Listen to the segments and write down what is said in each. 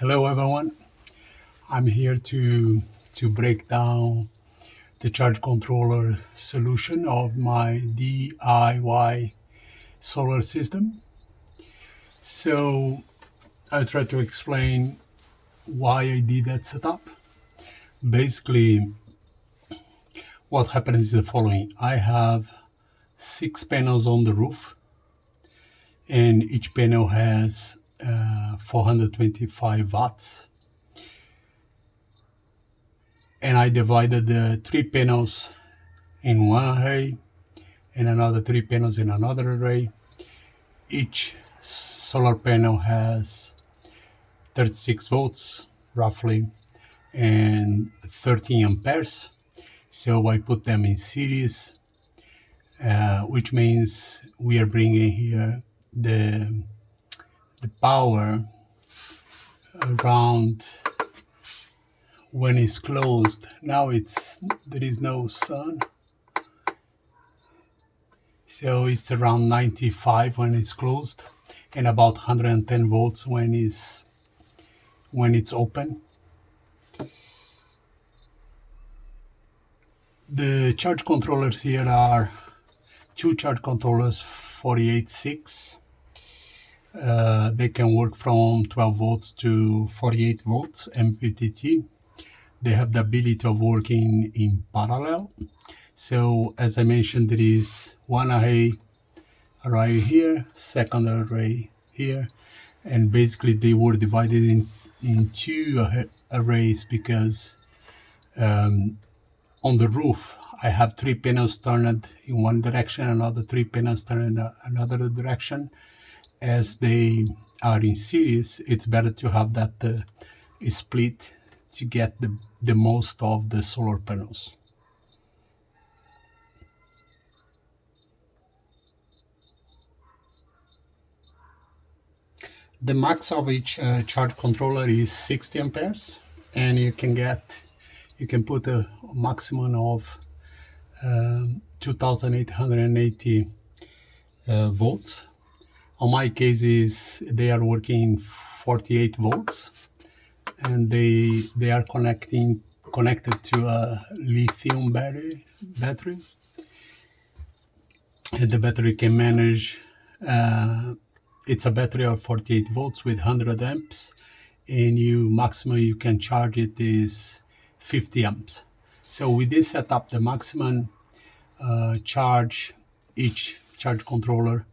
Hello everyone, I'm here to break down the charge controller solution of my DIY solar system. So I try to explain why I did that setup. Basically, what happened is the following. I have 6 panels on the roof, and each panel has 425 watts. And I divided the 3 panels in one array and another 3 panels in another array. Each solar panel has 36 volts roughly and 13 amperes. So I put them in series, which means we are bringing here the power around when it's closed. Now there is no sun, so it's around 95 when it's closed and about 110 volts when it's open. The charge controllers here are 2 charge controllers 48.6. They can work from 12 volts to 48 volts MPPT. They have the ability of working in parallel. So as I mentioned, there is one array here, second array here, and basically they were divided in 2 arrays because on the roof I have 3 panels turned in one direction, another 3 panels turned in another direction. As they are in series, it's better to have that split to get the most of the solar panels. The max of each charge controller is 60 amperes, and you can put a maximum of 2880 volts. On my cases, they are working 48 volts, and they are connected to a lithium battery, and the battery can manage. It's a battery of 48 volts with 100 amps, and maximum you can charge it is 50 amps. So with this setup, the maximum charge each charge controller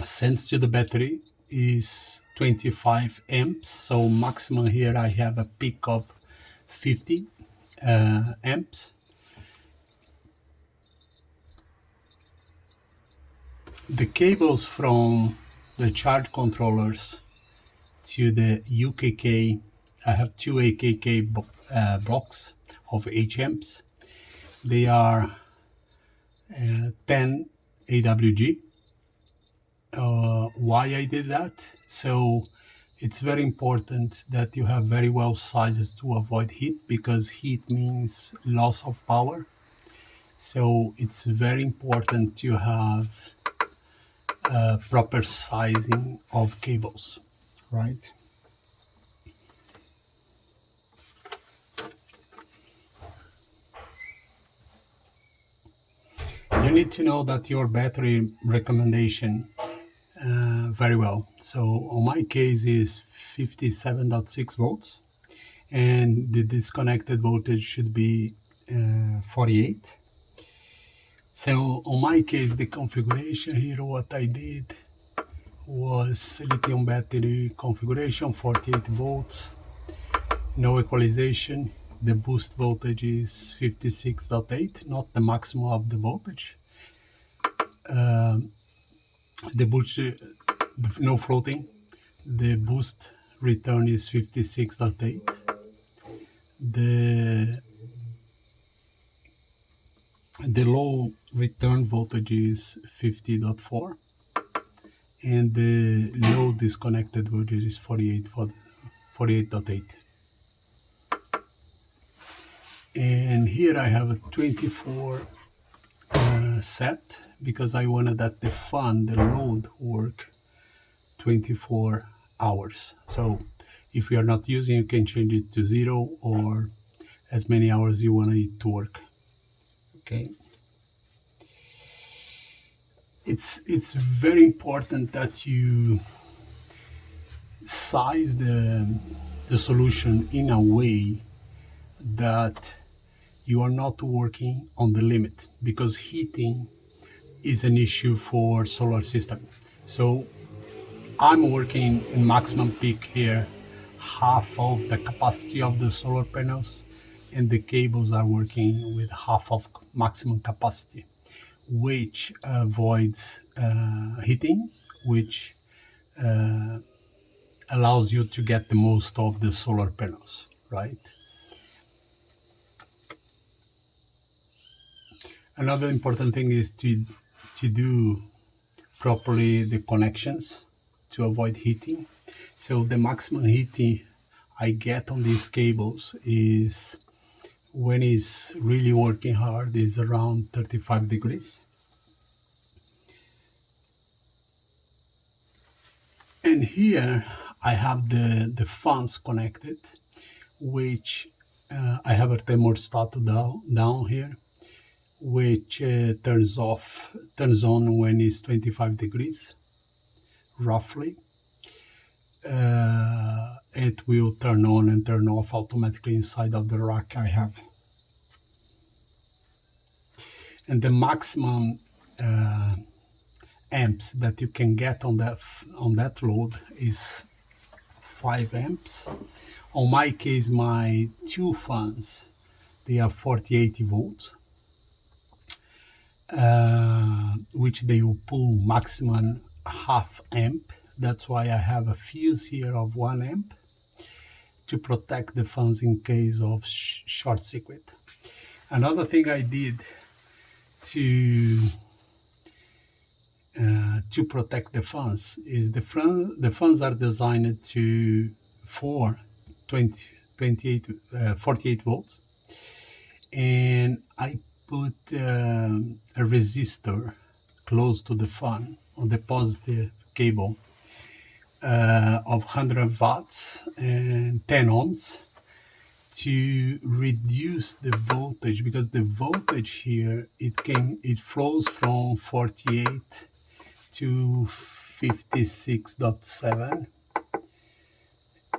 sends to the battery is 25 amps. So maximum here I have a peak of 50 amps. The cables from the charge controllers to the UKK, I have 2 AKK blocks of 8 amps. They are 10 AWG. Why I did that? So it's very important that you have very well sized to avoid heat, because heat means loss of power. So it's very important to have proper sizing of cables, right? You need to know that your battery recommendation very well. So on my case is 57.6 volts, and the disconnected voltage should be 48. So on my case, the configuration here, what I did was lithium battery configuration, 48 volts, no equalization. The boost voltage is 56.8, not the maximum of the voltage. The boost, no floating. The boost return is 56.8. The low return voltage is 50.4, and the low disconnected voltage is 48.8. And here I have a 24 set, because I wanted that the load work 24 hours. So if you are not using, you can change it to 0 or as many hours you want it to work. Okay. It's very important that you size the solution in a way that you are not working on the limit, because heating is an issue for solar system. So I'm working in maximum peak here, half of the capacity of the solar panels, and the cables are working with half of maximum capacity, which avoids heating, which allows you to get the most of the solar panels, right? Another important thing is to do properly the connections to avoid heating. So the maximum heating I get on these cables is, when it's really working hard, is around 35 degrees. And here I have the fans connected, which I have a thermostat down here, which turns on when it's 25 degrees, roughly. It will turn on and turn off automatically inside of the rack I have. And the maximum amps that you can get on that load is 5 amps. On my case, my two fans, they are 48 volts, which they will pull maximum half amp. That's why I have a fuse here of 1 amp to protect the fans in case of short circuit. Another thing I did to protect the fans is the fans are designed for 48 volts, and I put a resistor close to the fan on the positive cable of 100 watts and 10 ohms to reduce the voltage, because the voltage here it flows from 48 to 56.7,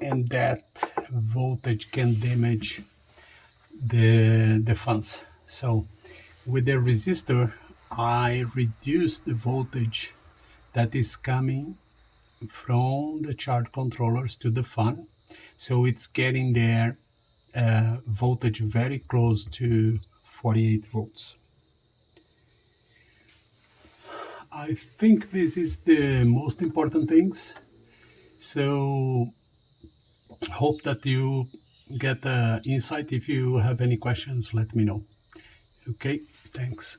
and that voltage can damage the fans. So with the resistor, I reduce the voltage that is coming from the charge controllers to the fan, so it's getting their voltage very close to 48 volts. I think this is the most important things. So hope that you get insight. If you have any questions, let me know. Okay, thanks.